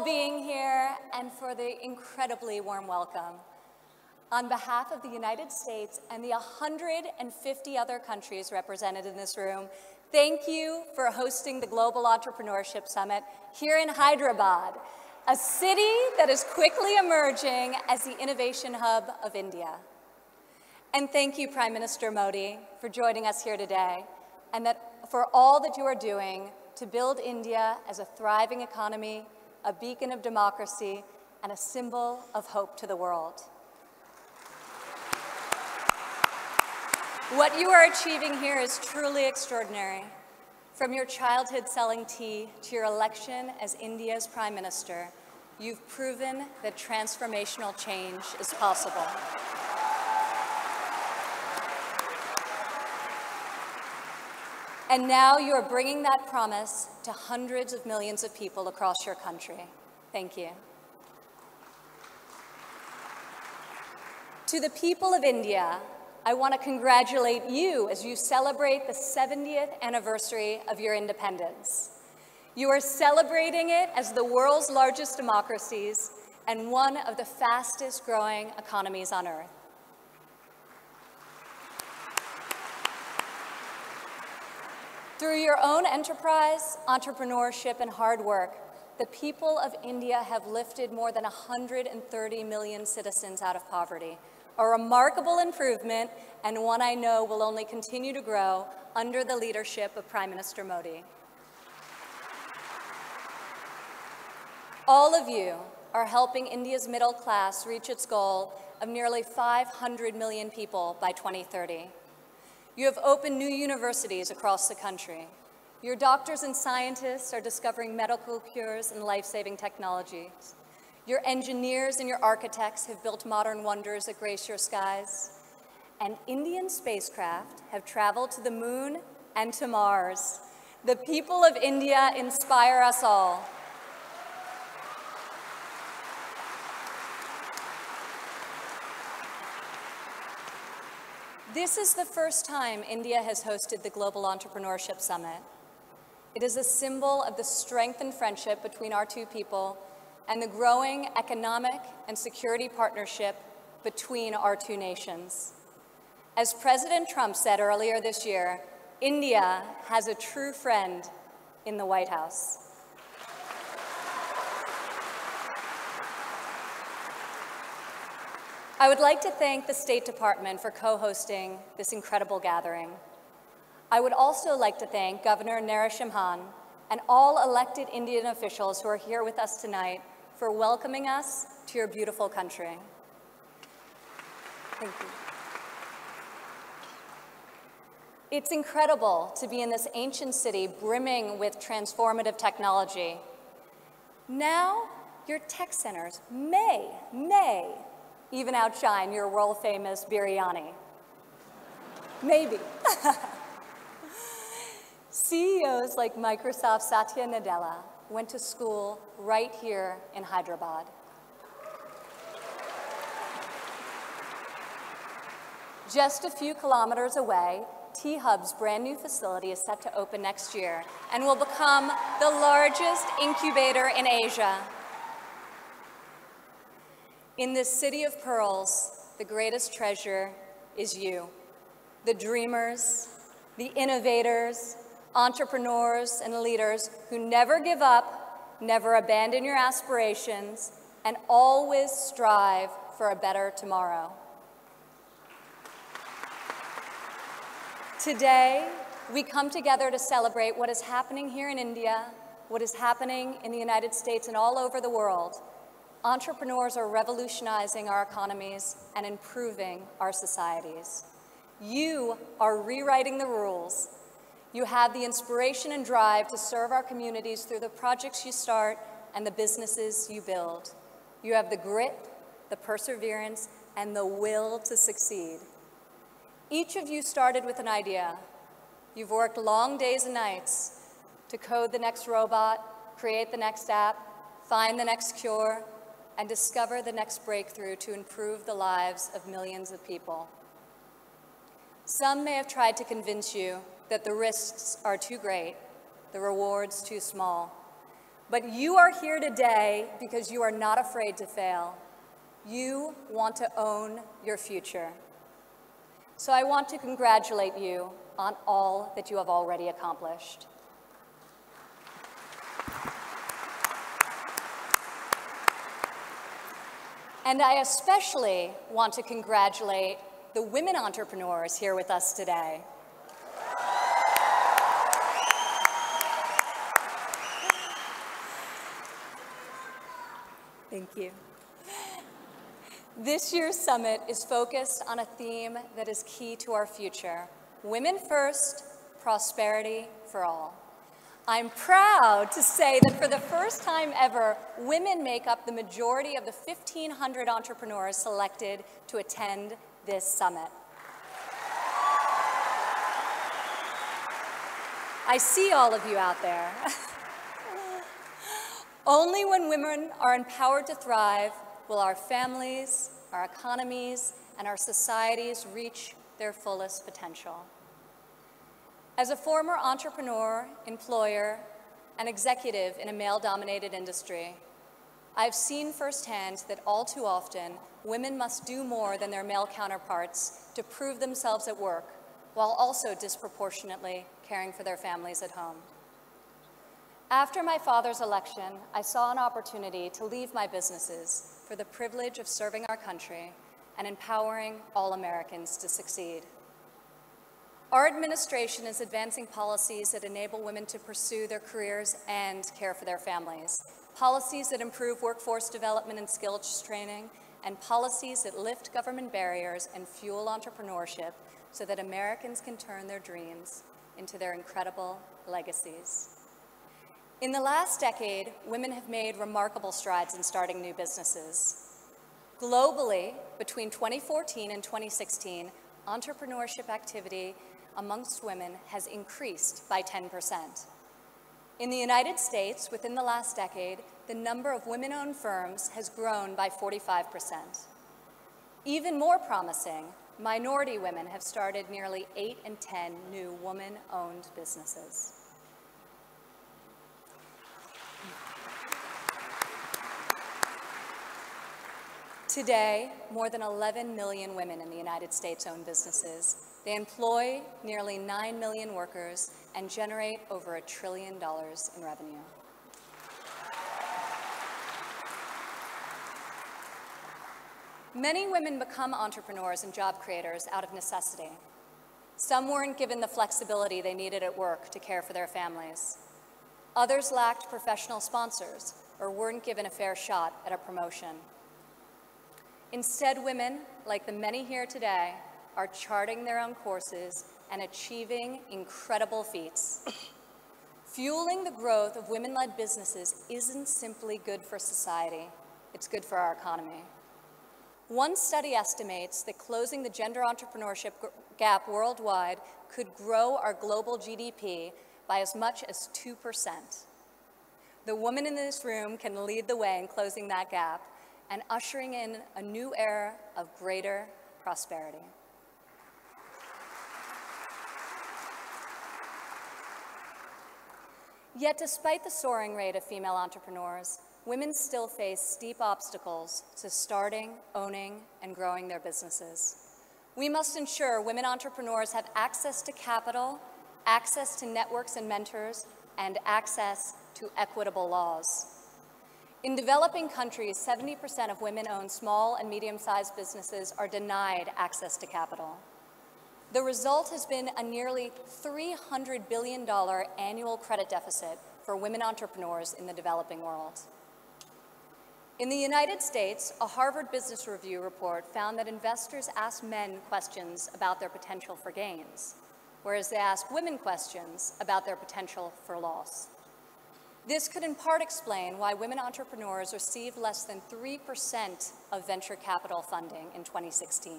being here and for the incredibly warm welcome. On behalf of the United States and the 150 other countries represented in this room, thank you for hosting the Global Entrepreneurship Summit here in Hyderabad, a city that is quickly emerging as the innovation hub of India. And thank you, Prime Minister Modi, for joining us here today, and for all that you are doing to build India as a thriving economy, a beacon of democracy, and a symbol of hope to the world. What you are achieving here is truly extraordinary. From your childhood selling tea to your election as India's Prime Minister, you've proven that transformational change is possible. And now you are bringing that promise to hundreds of millions of people across your country. Thank you. To the people of India, I want to congratulate you as you celebrate the 70th anniversary of your independence. You are celebrating it as the world's largest democracies and one of the fastest growing economies on earth. Through your own enterprise, entrepreneurship, and hard work, the people of India have lifted more than 130 million citizens out of poverty, a remarkable improvement and one I know will only continue to grow under the leadership of Prime Minister Modi. All of you are helping India's middle class reach its goal of nearly 500 million people by 2030. You have opened new universities across the country. Your doctors and scientists are discovering medical cures and life-saving technologies. Your engineers and your architects have built modern wonders that grace your skies. And Indian spacecraft have traveled to the moon and to Mars. The people of India inspire us all. This is the first time India has hosted the Global Entrepreneurship Summit. It is a symbol of the strength and friendship between our two people and the growing economic and security partnership between our two nations. As President Trump said earlier this year, India has a true friend in the White House. I would like to thank the State Department for co-hosting this incredible gathering. I would also like to thank Governor Narendra and all elected Indian officials who are here with us tonight for welcoming us to your beautiful country. Thank you. It's incredible to be in this ancient city brimming with transformative technology. Now, your tech centers may even outshine your world-famous biryani. Maybe. CEOs like Microsoft's Satya Nadella went to school right here in Hyderabad. Just a few kilometers away, T-Hub's brand new facility is set to open next year and will become the largest incubator in Asia. In this city of pearls, the greatest treasure is you, the dreamers, the innovators, entrepreneurs, and leaders who never give up, never abandon your aspirations, and always strive for a better tomorrow. Today, we come together to celebrate what is happening here in India, what is happening in the United States and all over the world. Entrepreneurs are revolutionizing our economies and improving our societies. You are rewriting the rules. You have the inspiration and drive to serve our communities through the projects you start and the businesses you build. You have the grit, the perseverance, and the will to succeed. Each of you started with an idea. You've worked long days and nights to code the next robot, create the next app, find the next cure, and discover the next breakthrough to improve the lives of millions of people. Some may have tried to convince you that the risks are too great, the rewards too small. But you are here today because you are not afraid to fail. You want to own your future. So I want to congratulate you on all that you have already accomplished. And I especially want to congratulate the women entrepreneurs here with us today. Thank you. This year's summit is focused on a theme that is key to our future: women first, prosperity for all. I'm proud to say that for the first time ever, women make up the majority of the 1,500 entrepreneurs selected to attend this summit. I see all of you out there. Only when women are empowered to thrive will our families, our economies, and our societies reach their fullest potential. As a former entrepreneur, employer, and executive in a male-dominated industry, I've seen firsthand that all too often, women must do more than their male counterparts to prove themselves at work, while also disproportionately caring for their families at home. After my father's election, I saw an opportunity to leave my businesses for the privilege of serving our country and empowering all Americans to succeed. Our administration is advancing policies that enable women to pursue their careers and care for their families, policies that improve workforce development and skills training, and policies that lift government barriers and fuel entrepreneurship so that Americans can turn their dreams into their incredible legacies. In the last decade, women have made remarkable strides in starting new businesses. Globally, between 2014 and 2016, entrepreneurship activity amongst women has increased by 10%. In the United States, within the last decade, the number of women-owned firms has grown by 45%. Even more promising, minority women have started nearly 8 in 10 new woman-owned businesses. Today, more than 11 million women in the United States own businesses. They employ nearly 9 million workers and generate over $1 trillion in revenue. Many women become entrepreneurs and job creators out of necessity. Some weren't given the flexibility they needed at work to care for their families. Others lacked professional sponsors or weren't given a fair shot at a promotion. Instead, women, like the many here today, are charting their own courses and achieving incredible feats. Fueling the growth of women-led businesses isn't simply good for society, it's good for our economy. One study estimates that closing the gender entrepreneurship gap worldwide could grow our global GDP by as much as 2%. The women in this room can lead the way in closing that gap and ushering in a new era of greater prosperity. Yet despite the soaring rate of female entrepreneurs, women still face steep obstacles to starting, owning, and growing their businesses. We must ensure women entrepreneurs have access to capital, access to networks and mentors, and access to equitable laws. In developing countries, 70% of women-owned small and medium-sized businesses are denied access to capital. The result has been a nearly $300 billion annual credit deficit for women entrepreneurs in the developing world. In the United States, a Harvard Business Review report found that investors ask men questions about their potential for gains, whereas they ask women questions about their potential for loss. This could in part explain why women entrepreneurs received less than 3% of venture capital funding in 2016.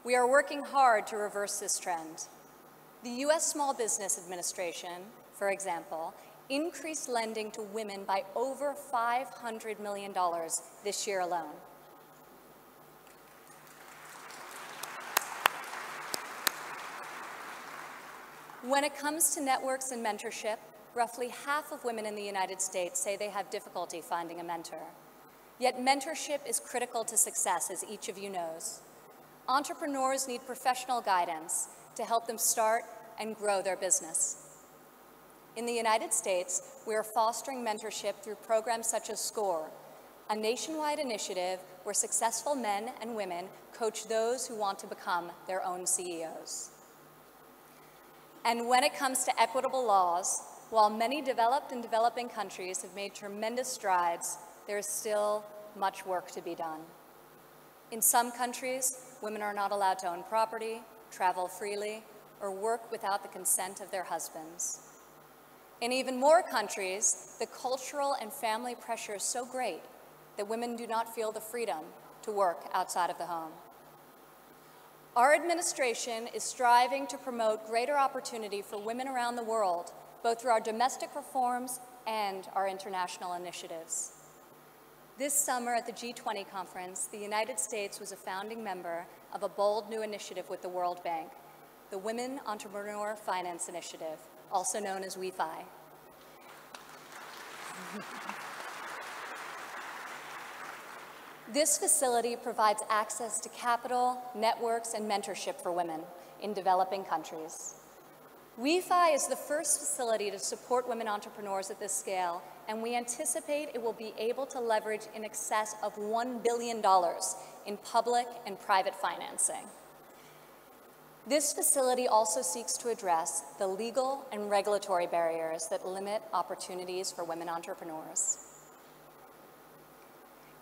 We are working hard to reverse this trend. The U.S. Small Business Administration, for example, increased lending to women by over $500 million this year alone. When it comes to networks and mentorship, roughly half of women in the United States say they have difficulty finding a mentor. Yet mentorship is critical to success, as each of you knows. Entrepreneurs need professional guidance to help them start and grow their business. In the United States, we are fostering mentorship through programs such as SCORE, a nationwide initiative where successful men and women coach those who want to become their own CEOs. And when it comes to equitable laws, while many developed and developing countries have made tremendous strides, there is still much work to be done. In some countries, women are not allowed to own property, travel freely, or work without the consent of their husbands. In even more countries, the cultural and family pressure is so great that women do not feel the freedom to work outside of the home. Our administration is striving to promote greater opportunity for women around the world, both through our domestic reforms and our international initiatives. This summer at the G20 conference, the United States was a founding member of a bold new initiative with the World Bank, the Women Entrepreneur Finance Initiative, also known as WEFI. This facility provides access to capital, networks, and mentorship for women in developing countries. WEFI is the first facility to support women entrepreneurs at this scale, and we anticipate it will be able to leverage in excess of $1 billion in public and private financing. This facility also seeks to address the legal and regulatory barriers that limit opportunities for women entrepreneurs.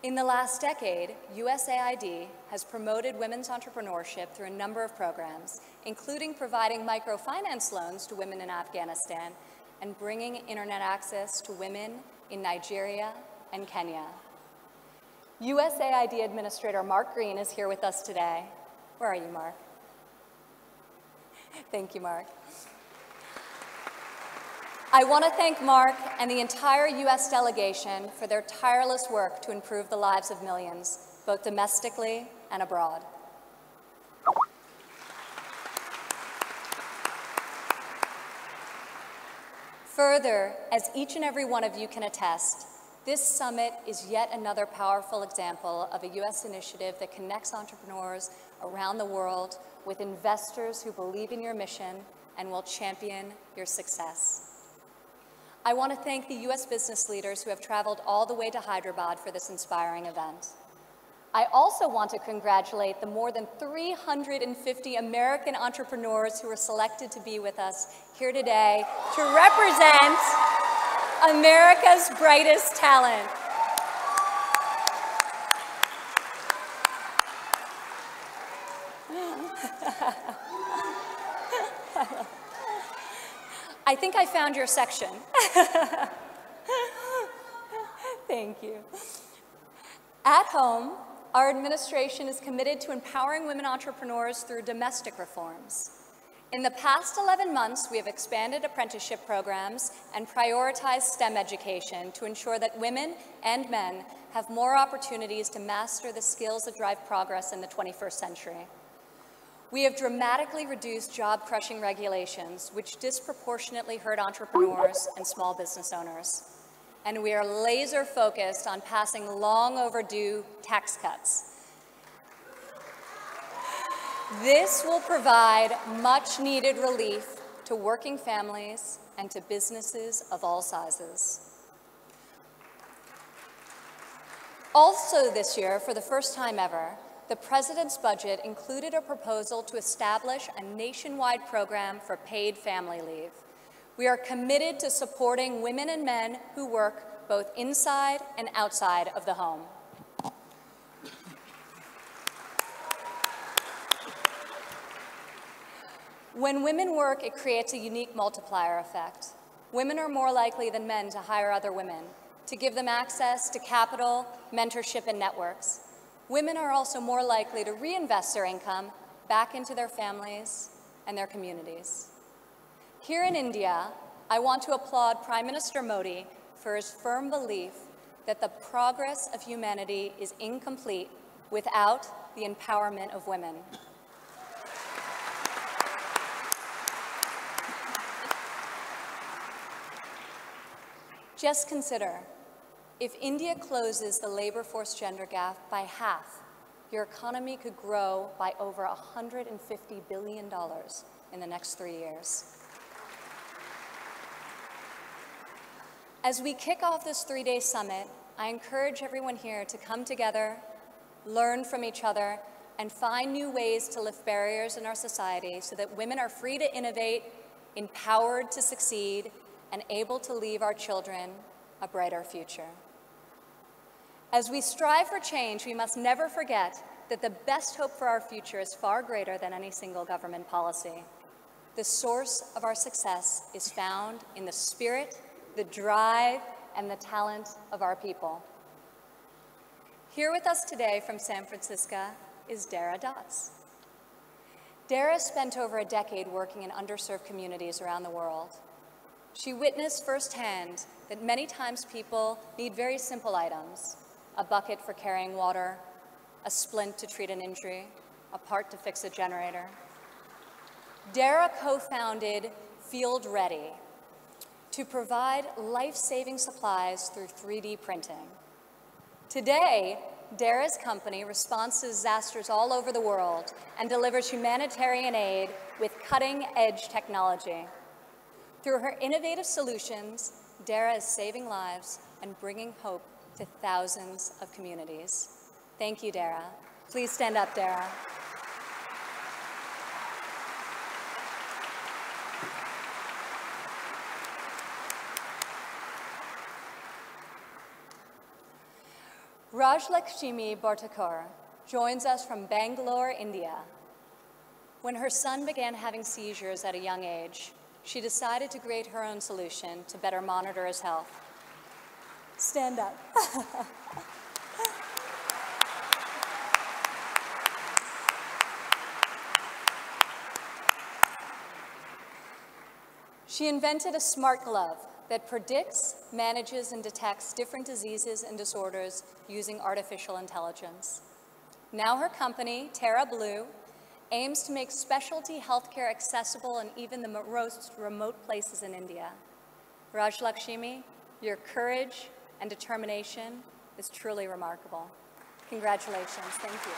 In the last decade, USAID has promoted women's entrepreneurship through a number of programs, including providing microfinance loans to women in Afghanistan and bringing internet access to women in Nigeria and Kenya. USAID Administrator Mark Green is here with us today. Where are you, Mark? Thank you, Mark. I want to thank Mark and the entire U.S. delegation for their tireless work to improve the lives of millions, both domestically and abroad. Further, as each and every one of you can attest, this summit is yet another powerful example of a U.S. initiative that connects entrepreneurs around the world with investors who believe in your mission and will champion your success. I want to thank the U.S. business leaders who have traveled all the way to Hyderabad for this inspiring event. I also want to congratulate the more than 350 American entrepreneurs who were selected to be with us here today to represent America's brightest talent. I think I found your section. Thank you. At home, our administration is committed to empowering women entrepreneurs through domestic reforms. In the past 11 months, we have expanded apprenticeship programs and prioritized STEM education to ensure that women and men have more opportunities to master the skills that drive progress in the 21st century. We have dramatically reduced job-crushing regulations, which disproportionately hurt entrepreneurs and small business owners. And we are laser-focused on passing long-overdue tax cuts. This will provide much-needed relief to working families and to businesses of all sizes. Also this year, for the first time ever, the President's budget included a proposal to establish a nationwide program for paid family leave. We are committed to supporting women and men who work both inside and outside of the home. When women work, it creates a unique multiplier effect. Women are more likely than men to hire other women, to give them access to capital, mentorship, and networks. Women are also more likely to reinvest their income back into their families and their communities. Here in India, I want to applaud Prime Minister Modi for his firm belief that the progress of humanity is incomplete without the empowerment of women. Just consider, if India closes the labor force gender gap by half, your economy could grow by over $150 billion in the next 3 years. As we kick off this 3-day summit, I encourage everyone here to come together, learn from each other, and find new ways to lift barriers in our society so that women are free to innovate, empowered to succeed, and able to leave our children a brighter future. As we strive for change, we must never forget that the best hope for our future is far greater than any single government policy. The source of our success is found in the spirit, the drive, and the talent of our people. Here with us today from San Francisco is Dara Dotz. Dara spent over a decade working in underserved communities around the world. She witnessed firsthand that many times people need very simple items: a bucket for carrying water, a splint to treat an injury, a part to fix a generator. Dara co-founded Field Ready to provide life-saving supplies through 3D printing. Today, Dara's company responds to disasters all over the world and delivers humanitarian aid with cutting-edge technology. Through her innovative solutions, Dara is saving lives and bringing hope to thousands of communities. Thank you, Dara. Please stand up, Dara. Rajlakshmi Bhartakar joins us from Bangalore, India. When her son began having seizures at a young age, she decided to create her own solution to better monitor his health. Stand up. She invented a smart glove that predicts, manages, and detects different diseases and disorders using artificial intelligence. Now her company, Terra Blue, aims to make specialty healthcare accessible in even the most remote places in India. Rajlakshmi, your courage and determination is truly remarkable. Congratulations. Thank you.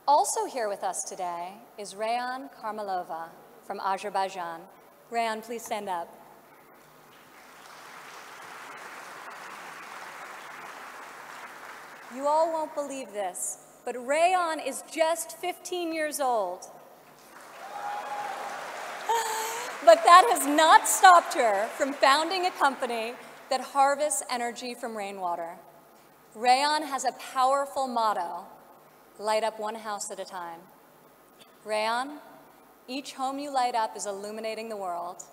Also here with us today is Rayan Karmalova from Azerbaijan. Rayan, please stand up. You all won't believe this, but Rayan is just 15 years old. But that has not stopped her from founding a company that harvests energy from rainwater. Rayan has a powerful motto: light up one house at a time. Rayan, each home you light up is illuminating the world.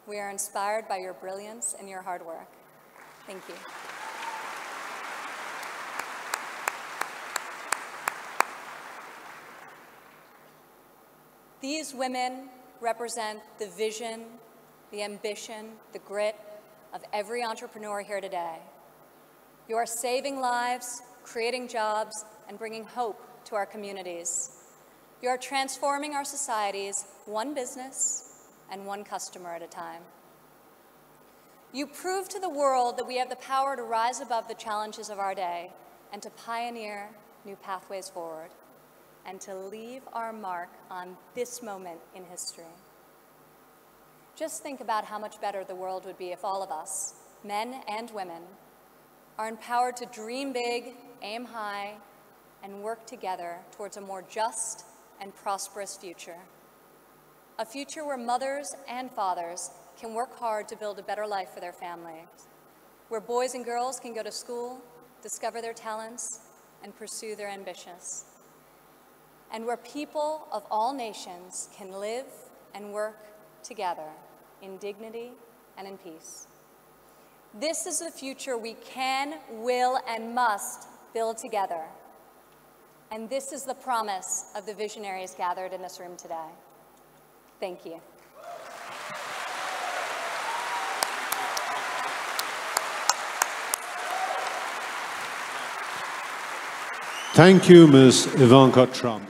We are inspired by your brilliance and your hard work. Thank you. These women represent the vision, the ambition, the grit of every entrepreneur here today. You are saving lives, creating jobs, and bringing hope to our communities. You are transforming our societies one business and one customer at a time. You prove to the world that we have the power to rise above the challenges of our day and to pioneer new pathways forward and to leave our mark on this moment in history. Just think about how much better the world would be if all of us, men and women, are empowered to dream big, aim high, and work together towards a more just and prosperous future. A future where mothers and fathers can work hard to build a better life for their families, where boys and girls can go to school, discover their talents, and pursue their ambitions, and where people of all nations can live and work together in dignity and in peace. This is the future we can, will, and must build together. And this is the promise of the visionaries gathered in this room today. Thank you. Thank you, Ms. Ivanka Trump.